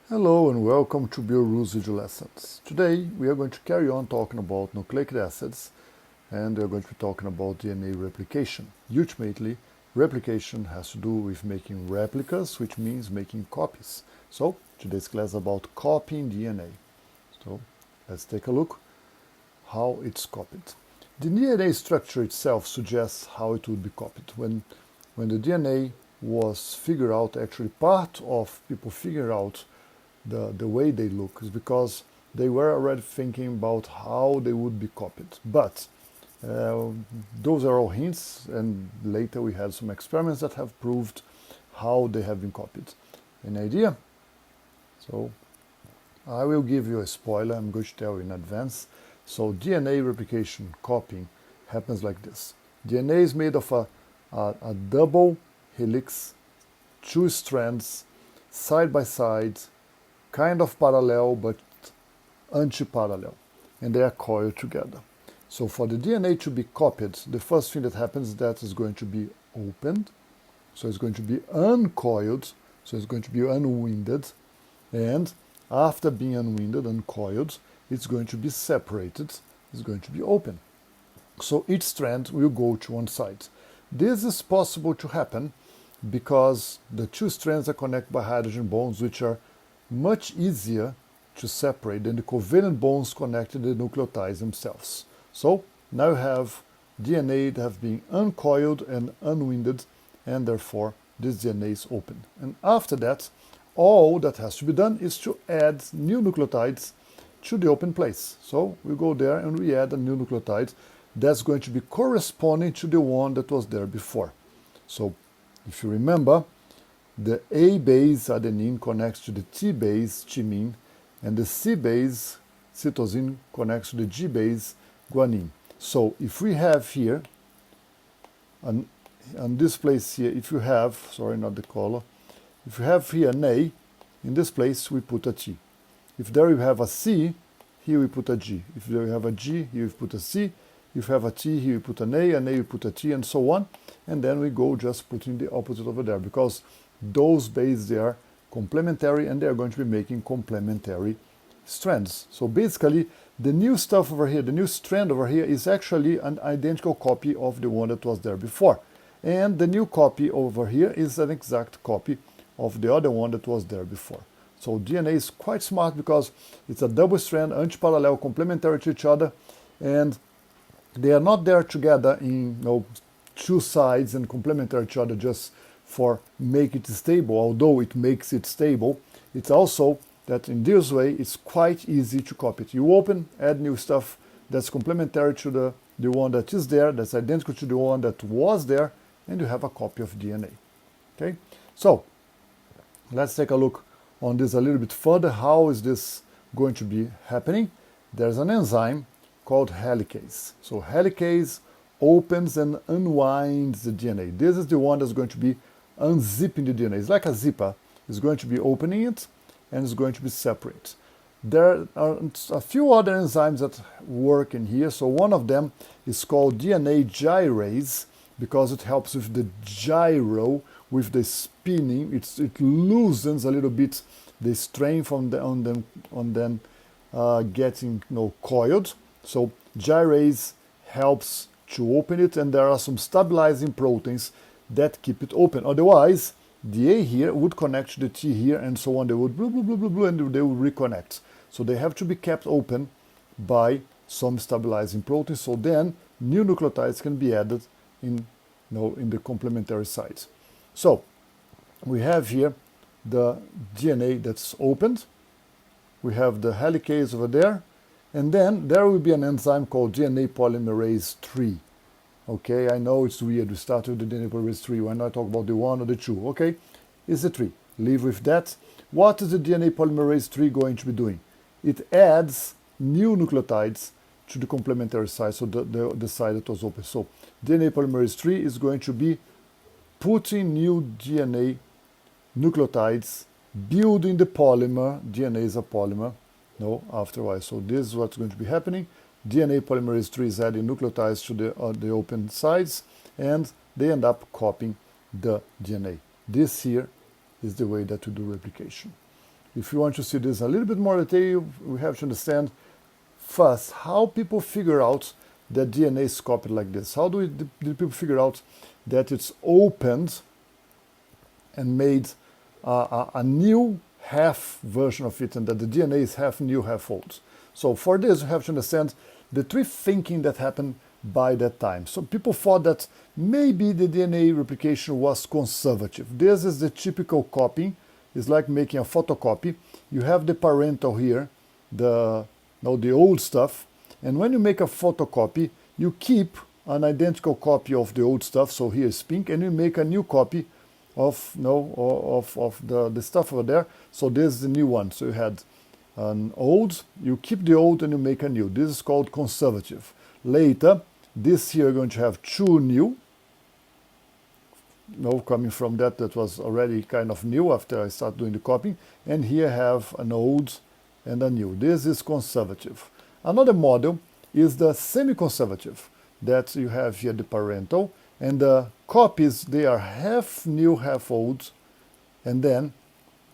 Hello and welcome to BioRules video lessons. Today we are going to carry on talking about nucleic acids and we are going to be talking about DNA replication. Ultimately, replication has to do with making replicas, which means making copies. So today's class is about copying DNA. So let's take a look how it's copied. The DNA structure itself suggests how it would be copied. When the DNA was figured out, actually part of people figure out the way they look is because they were already thinking about how they would be copied. But those are all hints, and later we had some experiments that have proved how they have been copied. An idea? So I will give you a spoiler, I'm going to tell you in advance. So DNA replication copying happens like this. DNA is made of a double helix, two strands, side by side, kind of parallel but anti-parallel, and they are coiled together. So for the DNA to be copied, the first thing that happens is that it's going to be opened, so it's going to be uncoiled, so it's going to be unwinded, and after being unwinded, uncoiled, it's going to be separated, it's going to be open. So each strand will go to one side. This is possible to happen because the two strands are connected by hydrogen bonds, which are much easier to separate than the covalent bonds connected to the nucleotides themselves. So now you have DNA that have been uncoiled and unwinded, and therefore this DNA is open. And after that, all that has to be done is to add new nucleotides to the open place. So we go there and we add a new nucleotide that's going to be corresponding to the one that was there before. So if you remember, the A base adenine connects to the T base thymine, and the C base cytosine connects to the G base guanine. So if we have here, on this place here, if you have, sorry, not the color, if you have here an A, in this place we put a T. If there you have a C, here we put a G. If there you have a G, here we put a C. If you have a T, here we put an A we put a T, and so on. And then we go just putting the opposite over there, because those bases, they are complementary and they are going to be making complementary strands. So basically, the new stuff over here, the new strand over here is actually an identical copy of the one that was there before. And the new copy over here is an exact copy of the other one that was there before. So DNA is quite smart because it's a double strand, anti-parallel, complementary to each other, and they are not there together in two sides and complementary to each other just for make it stable, although it makes it stable. It's also that in this way it's quite easy to copy it. You open, add new stuff that's complementary to the one that is there, that's identical to the one that was there, and you have a copy of DNA. Okay, so let's take a look on this a little bit further. How is this going to be happening? There's an enzyme called helicase. So helicase opens and unwinds the DNA. This is the one that's going to be unzipping the DNA. It's like a zipper. It's going to be opening it and it's going to be separate. There are a few other enzymes that work in here. So one of them is called DNA gyrase because it helps with the gyro, with the spinning. It loosens a little bit the strength on them getting coiled. So gyrase helps to open it, and there are some stabilizing proteins that keep it open. Otherwise, the A here would connect to the T here, and so on. They would blue, blue, blue, blue, blue, and they would reconnect. So they have to be kept open by some stabilizing proteins. So then new nucleotides can be added in the complementary sites. So we have here the DNA that's opened. We have the helicase over there. And then there will be an enzyme called DNA polymerase 3. Okay, I know it's weird. We start with the DNA polymerase 3. Why not talk about the 1 or the 2? Okay, it's the 3. Leave with that. What is the DNA polymerase 3 going to be doing? It adds new nucleotides to the complementary site, so the side that was open. So DNA polymerase 3 is going to be putting new DNA nucleotides, building the polymer. DNA is a polymer. Afterwards. So this is what's going to be happening. DNA polymerase 3 is adding nucleotides to the open sides, and they end up copying the DNA. This here is the way that we do replication. if you want to see this a little bit more detail, we have to understand first how people figure out that DNA is copied like this. How did people figure out that it's opened and made a new half version of it, and that the DNA is half new, half old? So for this, you have to understand the three thinking that happened by that time. So people thought that maybe the DNA replication was conservative. This is the typical copying. It's like making a photocopy. You have the parental here, the old stuff, and when you make a photocopy, you keep an identical copy of the old stuff. So here is pink, and you make a new copy of the stuff over there. So this is the new one. So you had an old, you keep the old and you make a new. This is called conservative. Later, this here you're going to have two new. Coming from that was already kind of new after I start doing the copying. And here I have an old and a new. This is conservative. Another model is the semi-conservative, that you have here the parental, and the copies, they are half new, half old, and then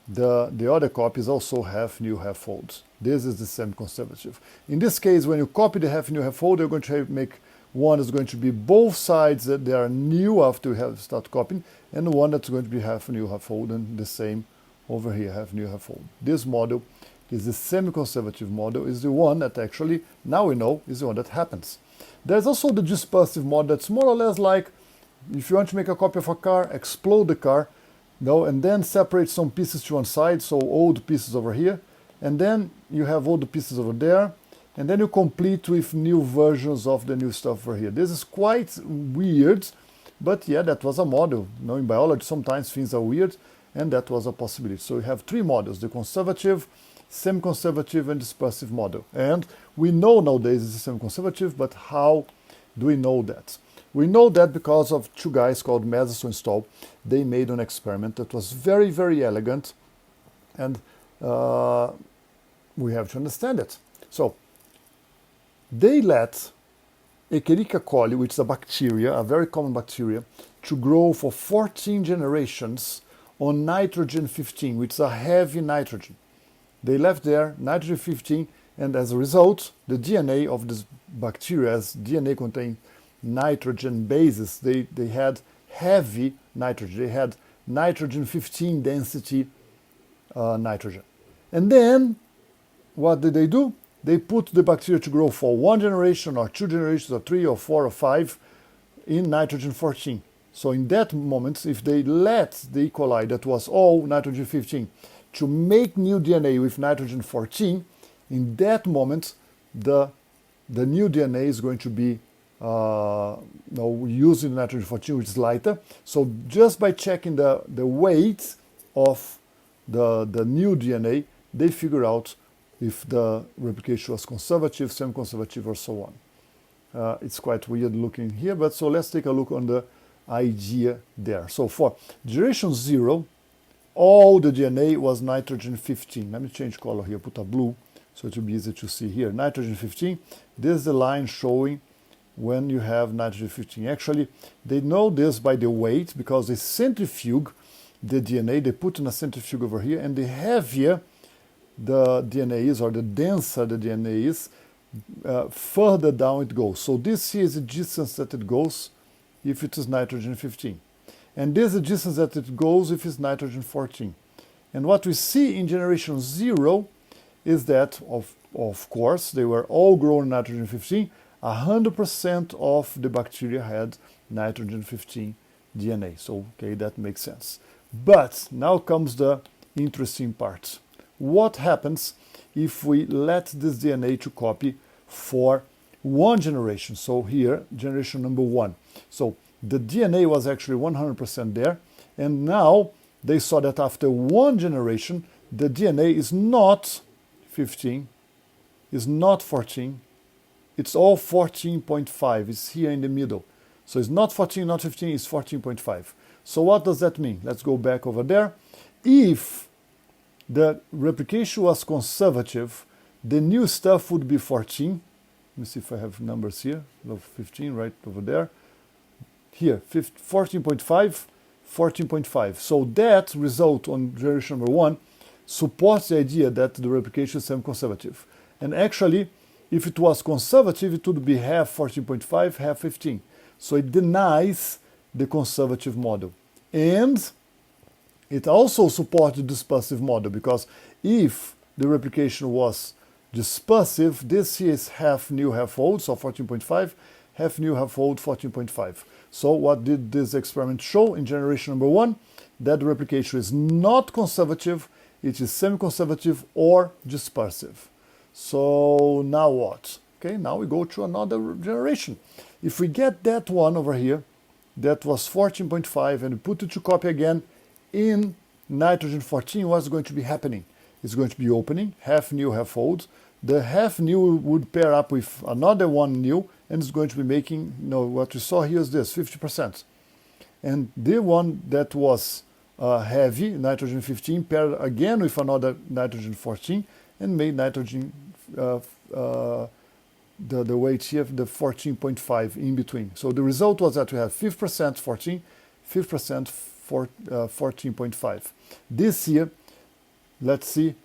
the other copies also half new, half old. This is the semi-conservative. In this case, when you copy the half new, half old, you're going to make one is going to be both sides that they are new after you have start copying, and one that's going to be half new, half old, and the same over here, half new, half old. This model is the semi-conservative model, is the one that actually, now we know, is the one that happens. There's also the dispersive model that's more or less like, if you want to make a copy of a car, explode the car, and then separate some pieces to one side, so old pieces over here, and then you have old pieces over there, and then you complete with new versions of the new stuff over here. This is quite weird, but yeah, that was a model. In biology, sometimes things are weird, and that was a possibility. So we have three models: the conservative, semi-conservative, and dispersive model. And we know nowadays it's semi-conservative, but how do we know that? We know that because of two guys called Meserson and Stoll. They made an experiment that was very, very elegant, and we have to understand it. So they let Escherichia coli, which is a bacteria, a very common bacteria, to grow for 14 generations on nitrogen 15, which is a heavy nitrogen. They left there nitrogen 15, and as a result, the DNA of this bacteria, as DNA contains nitrogen bases, they had heavy nitrogen. They had nitrogen 15 density nitrogen. And then, what did they do? They put the bacteria to grow for one generation, or two generations, or three, or four, or five in nitrogen 14. So in that moment, if they let the E. coli, that was all nitrogen 15, to make new DNA with nitrogen 14, in that moment, the new DNA is going to be using nitrogen 14, which is lighter. So just by checking the weight of the new DNA, they figure out if the replication was conservative, semi-conservative, or so on. It's quite weird looking here, but so let's take a look on the idea there. So for generation 0, all the DNA was nitrogen 15. Let me change color here, put a blue, so it will be easy to see here. Nitrogen 15, this is the line showing when you have nitrogen 15. Actually, they know this by the weight, because they centrifuge the DNA, they put in a centrifuge over here, and the heavier the DNA is, or the denser the DNA is, further down it goes. So this here is the distance that it goes if it is nitrogen 15. And this is the distance that it goes if it's nitrogen 14. And what we see in generation 0 is that, of course, they were all grown in nitrogen 15. 100% of the bacteria had nitrogen 15 DNA. So, okay, that makes sense. But now comes the interesting part. What happens if we let this DNA to copy for one generation? So here, generation number 1. So the DNA was actually 100% there, and now they saw that after one generation, the DNA is not 15, is not 14, it's all 14.5, it's here in the middle. So it's not 14, not 15, it's 14.5. So what does that mean? Let's go back over there. If the replication was conservative, the new stuff would be 14. Let me see if I have numbers here. 15 right over there. Here, 14.5, 14.5. So that result on generation number 1, supports the idea that the replication is semi-conservative. And actually, if it was conservative, it would be half 14.5, half 15. So it denies the conservative model. And it also supports the dispersive model, because if the replication was dispersive, this here is half new, half old, so 14.5, half new, half old, 14.5. So what did this experiment show in generation number 1? That the replication is not conservative, it is semi-conservative or dispersive. So now what? Okay, now we go to another generation. If we get that one over here, that was 14.5, and we put it to copy again in nitrogen 14, what's going to be happening? It's going to be opening, half new, half old. The half new would pair up with another one new, and it's going to be making, what we saw here is this, 50%. And the one that was heavy, nitrogen 15, paired again with another nitrogen 14, and made nitrogen, the weight here, the 14.5 in between. So the result was that we have 5% 14, 5% 14.5. This here, let's see,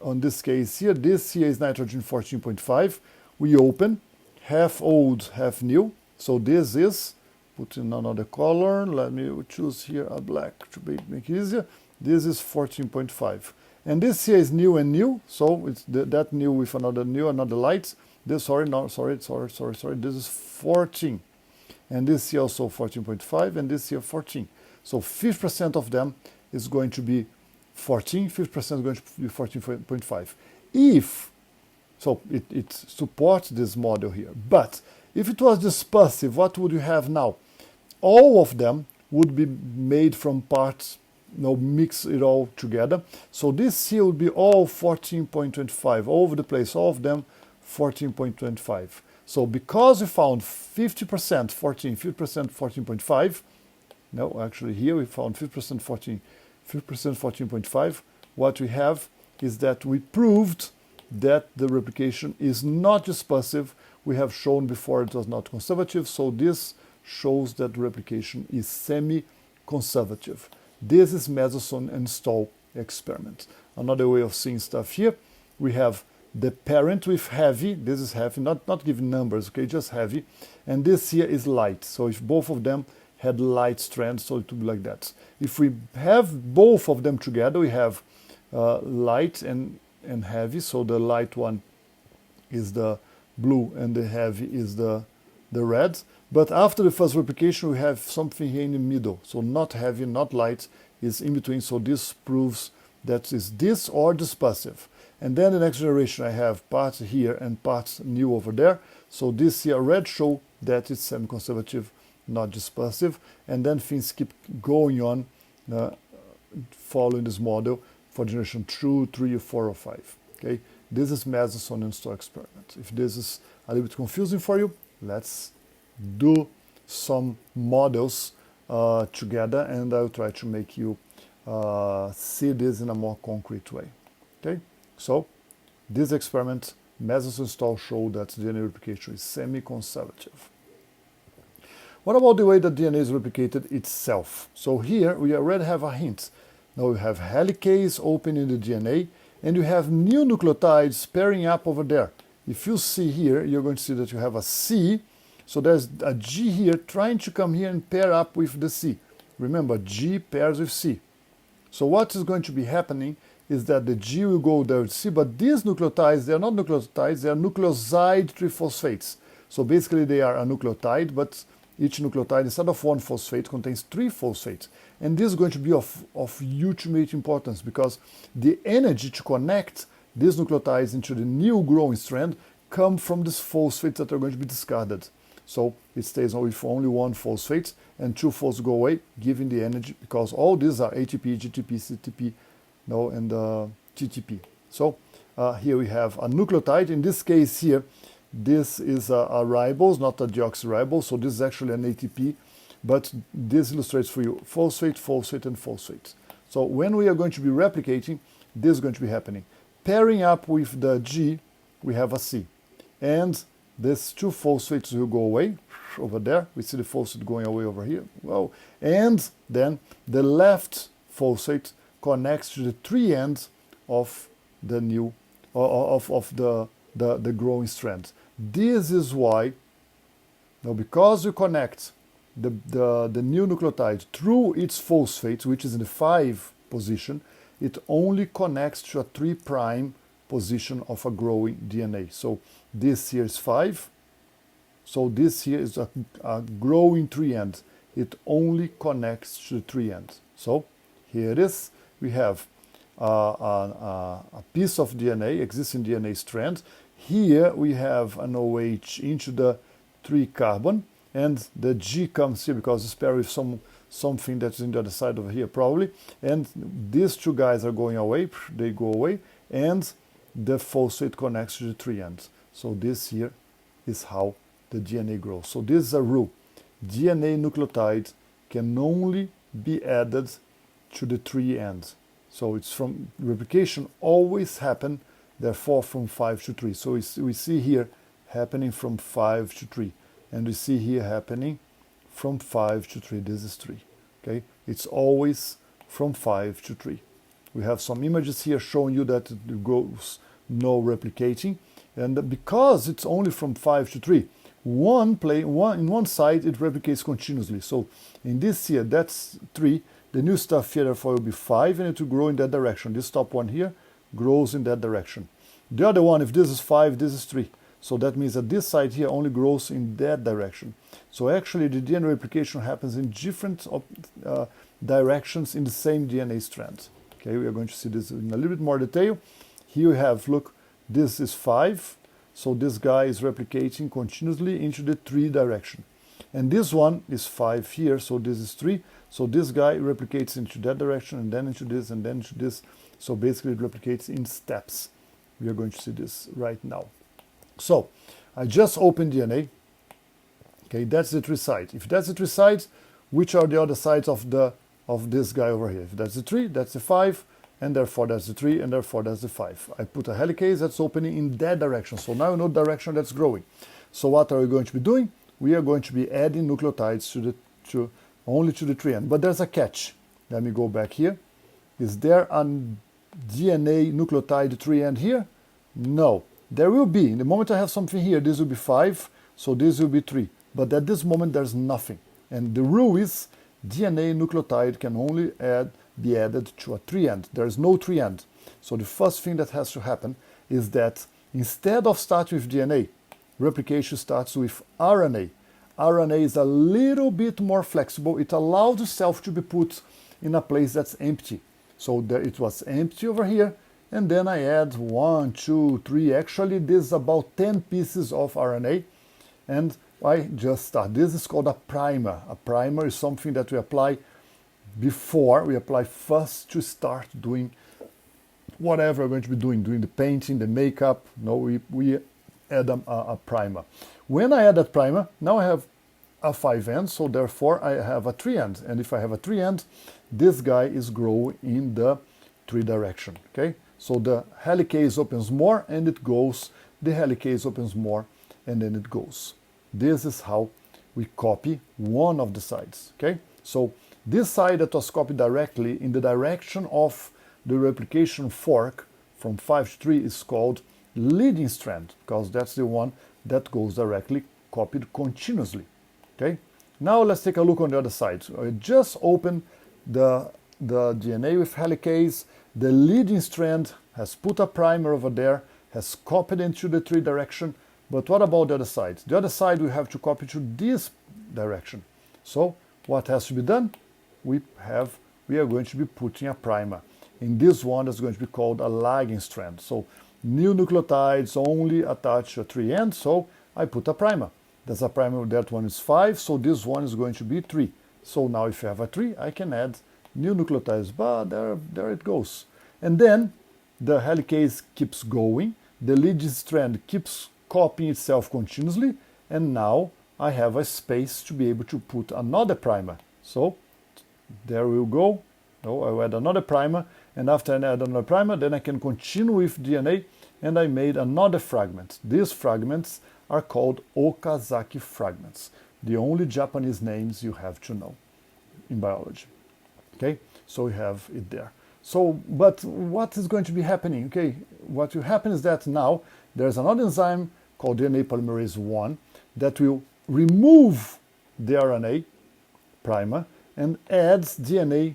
on this case here, this here is nitrogen 14.5. We open, half old, half new. So this is, put in another color, let me choose here a black to make it easier. This is 14.5. And this here is new and new, so it's that new with another new, another light. This, sorry, this is 14. And this here also 14.5, and this here 14. So 50% of them is going to be 14, 50% is going to be 14.5. So it supports this model here. But if it was dispersive, what would you have now? All of them would be made from parts, mix it all together. So this here would be all 14.25, all over the place, all of them 14.25. So because we found 50% 14, 50% 14.5, no, actually here we found 50% 14, 50% 14.5. What we have is that we proved that the replication is not dispersive. We have shown before it was not conservative, so this shows that the replication is semi-conservative. This is Matheson and Stoll experiment. Another way of seeing stuff here, we have the parent with heavy, this is heavy, not giving numbers, okay, just heavy, and this here is light. So if both of them had light strands, so it would be like that. If we have both of them together, we have light and heavy, so the light one is the blue and the heavy is the red. But after the first replication, we have something here in the middle, so not heavy, not light, is in between, so this proves that is this or dispersive. And then the next generation, I have parts here and parts new over there, so this here red show that it's semi-conservative, not dispersive, and then things keep going on following this model for generation 2, 3, 4, or 5. Okay, this is Matheson and Stoll experiment. If this is a little bit confusing for you, let's do some models together, and I'll try to make you see this in a more concrete way. Okay, so this experiment, Matheson and Stoll showed that DNA replication is semi-conservative. What about the way that DNA is replicated itself? So here we already have a hint. Now we have helicase open in the DNA, and you have new nucleotides pairing up over there. If you see here, you're going to see that you have a C. So there's a G here trying to come here and pair up with the C. Remember, G pairs with C. So what is going to be happening is that the G will go there with C, but these nucleotides, they are not nucleotides, they are nucleoside triphosphates. So basically they are a nucleotide, but each nucleotide, instead of one phosphate, contains 3 phosphates. And this is going to be of ultimate importance, because the energy to connect these nucleotides into the new growing strand come from these phosphates that are going to be discarded. So it stays with only one phosphate, and 2 phosphates go away, giving the energy, because all these are ATP, GTP, CTP, and TTP. So here we have a nucleotide. In this case here, this is a ribose, not a deoxyribose, so this is actually an ATP, but this illustrates for you phosphate, phosphate, and phosphate. So when we are going to be replicating, this is going to be happening. Pairing up with the G, we have a C. And these 2 phosphates will go away over there. We see the phosphate going away over here. Wow. And then the left phosphate connects to the 3 ends of the new of the growing strand. This is why, now, because you connect the new nucleotide through its phosphate, which is in the 5 position, it only connects to a 3' position of a growing DNA. So this here is 5. So this here is a growing 3' end. It only connects to the 3' end. So here it is. We have a piece of DNA, existing DNA strand. Here we have an OH into the 3 carbon, and the G comes here because it's paired with something that's in the other side over here probably, and these 2 guys are going away, they go away, and the phosphate connects to the 3 ends. So this here is how the DNA grows. So this is a rule. DNA nucleotide can only be added to the 3 ends. So it's from replication always happen, therefore from 5 to 3. So we see here happening from 5 to 3, and we see here happening from 5 to 3. This is 3. Okay, it's always from 5 to 3. We have some images here showing you that it goes no replicating, and because it's only from 5 to 3, in one side it replicates continuously. So in this here, that's 3. The new stuff here therefore will be 5, and it will grow in that direction. This top one here grows in that direction. The other one, if this is 5, this is 3. So that means that this side here only grows in that direction. So actually the DNA replication happens in different directions in the same DNA strand. Okay, we are going to see this in a little bit more detail. Here we have, look, this is 5. So this guy is replicating continuously into the 3 direction. And this one is 5 here, so this is 3. So this guy replicates into that direction, and then into this, and then into this. So basically it replicates in steps. We are going to see this right now. So I just opened DNA. Okay, that's the 3 sides. If that's the 3 sides, which are the other sides of this guy over here? If that's the 3, that's the 5, and therefore that's the 3, and therefore that's the 5. I put a helicase that's opening in that direction. So now you know the direction that's growing. So what are we going to be doing? We are going to be adding nucleotides only to the 3 end. But there's a catch. Let me go back here. Is there a DNA nucleotide 3 end here? No. There will be. In the moment I have something here, this will be 5, so this will be 3. But at this moment there's nothing. And the rule is DNA nucleotide can only be added to a 3 end. There is no 3 end. So the first thing that has to happen is that instead of starting with DNA, replication starts with RNA. RNA is a little bit more flexible. It allows the cell to be put in a place that's empty. So there it was empty over here, and then I add 1, 2, 3. Actually, this is about 10 pieces of RNA, and I just start. This is called a primer. A primer is something that we apply before. We apply first to start doing whatever we're going to be doing the painting, the makeup. No, we add a primer. When I add that primer, now I have a 5 end, so therefore I have a 3 end. And if I have a 3 end, this guy is growing in the 3 direction. Okay, so the helicase opens more and it goes. The helicase opens more and then it goes. This is how we copy one of the sides. Okay, so this side that was copied directly in the direction of the replication fork from 5 to 3 is called leading strand, because that's the one that goes directly copied continuously. Okay, now let's take a look on the other side. So I just opened the DNA with helicase. The leading strand has put a primer over there, has copied into the 3 direction. But what about the other side? The other side we have to copy to this direction. So what has to be done? We are going to be putting a primer. In this one, that's going to be called a lagging strand. So new nucleotides only attach a 3 end, so I put a primer. That's a primer, that one is 5, so this one is going to be 3. So now if I have a 3, I can add new nucleotides, but there it goes. And then the helicase keeps going, the leading strand keeps copying itself continuously, and now I have a space to be able to put another primer. So there we'll go. No, I will add another primer, and after I add another primer, then I can continue with DNA, and I made another fragment. These fragments are called Okazaki fragments, the only Japanese names you have to know in biology. Okay, so we have it there. So, but what is going to be happening? Okay, what will happen is that now there's another enzyme called DNA polymerase 1 that will remove the RNA primer and adds DNA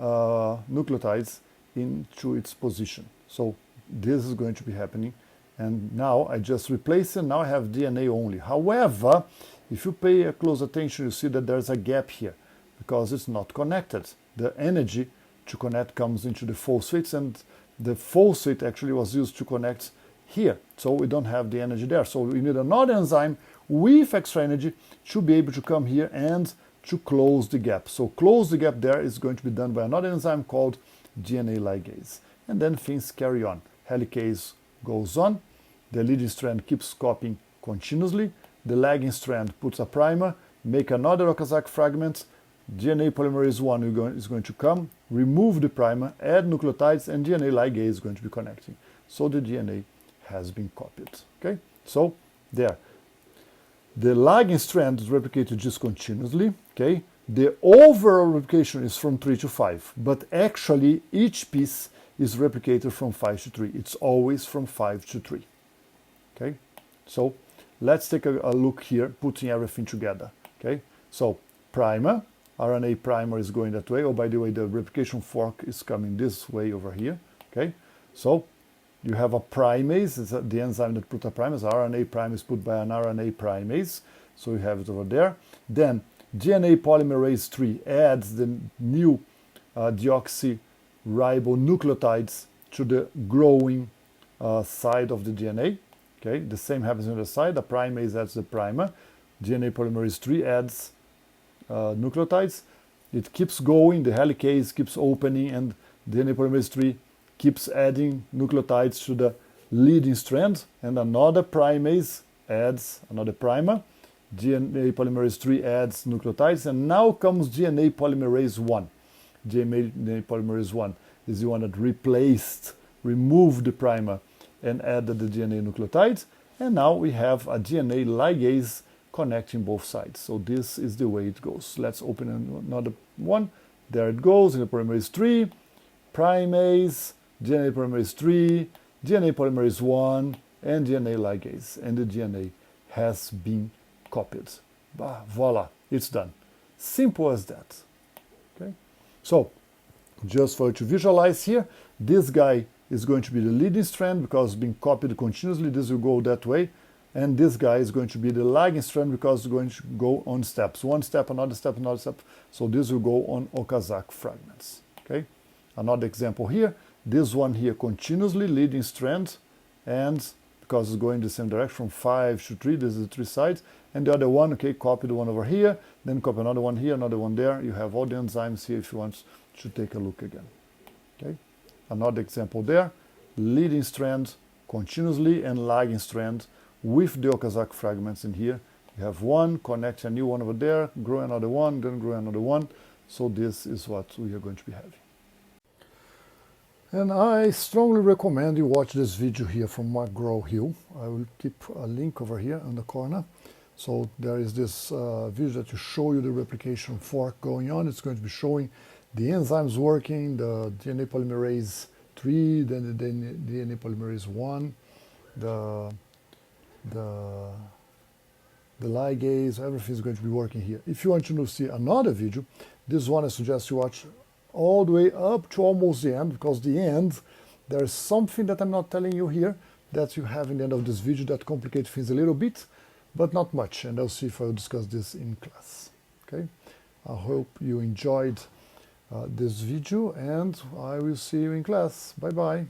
nucleotides into its position. So this is going to be happening, and now I just replace it. Now I have DNA only. However, if you pay a close attention, you see that there's a gap here because it's not connected. The energy to connect comes into the phosphates, and the phosphate actually was used to connect here. So we don't have the energy there. So we need another enzyme with extra energy to be able to come here and to close the gap. So close the gap there is going to be done by another enzyme called DNA ligase. And then things carry on. Helicase goes on, the leading strand keeps copying continuously, the lagging strand puts a primer, make another Okazaki fragment, DNA polymerase 1 is going to come, remove the primer, add nucleotides, and DNA ligase is going to be connecting. So the DNA has been copied. Okay, so there. The lagging strand is replicated just continuously. Okay, the overall replication is from 3 to 5, but actually each piece is replicated from 5 to 3. It's always from 5 to 3. Okay, so let's take a look here, putting everything together. Okay, so primer, RNA primer is going that way. Oh, by the way, the replication fork is coming this way over here. Okay, so you have a primase, it's the enzyme that put a primase. RNA primase put by an RNA primase, so you have it over there. Then DNA polymerase 3 adds the new deoxyribonucleotides to the growing side of the DNA. Okay, the same happens on the side. The primase adds the primer. DNA polymerase 3 adds nucleotides. It keeps going. The helicase keeps opening, and DNA polymerase 3 keeps adding nucleotides to the leading strand, and another primase adds another primer. DNA polymerase 3 adds nucleotides, and now comes DNA polymerase 1. DNA polymerase 1 is the one that removed the primer and added the DNA nucleotides, and now we have a DNA ligase connecting both sides. So this is the way it goes. Let's open another one. There it goes, DNA polymerase 3, primase, DNA polymerase 3, DNA polymerase 1, and DNA ligase. And the DNA has been copied. Voila, it's done. Simple as that. Okay. So, just for you to visualize here, this guy is going to be the leading strand because it's being copied continuously. This will go that way. And this guy is going to be the lagging strand because it's going to go on steps. One step, another step, another step. So this will go on Okazaki fragments. Okay. Another example here. This one here continuously leading strand, and because it's going the same direction from 5 to 3, this is the 3 sides. And the other one, okay, copy the one over here, then copy another one here, another one there. You have all the enzymes here if you want to take a look again. Okay, another example there, leading strand continuously and lagging strand with the Okazaki fragments in here. You have one, connect a new one over there, grow another one, then grow another one. So this is what we are going to be having. And I strongly recommend you watch this video here from McGraw-Hill. I will keep a link over here in the corner. So there is this video that will show you the replication fork going on. It's going to be showing the enzymes working, the DNA polymerase 3, then the DNA polymerase 1, the ligase, everything is going to be working here. If you want to see another video, this one I suggest you watch all the way up to almost the end, because the end, there is something that I'm not telling you here that you have in the end of this video that complicates things a little bit, but not much, and I'll see if I'll discuss this in class. Okay, I hope you enjoyed this video, and I will see you in class. Bye bye.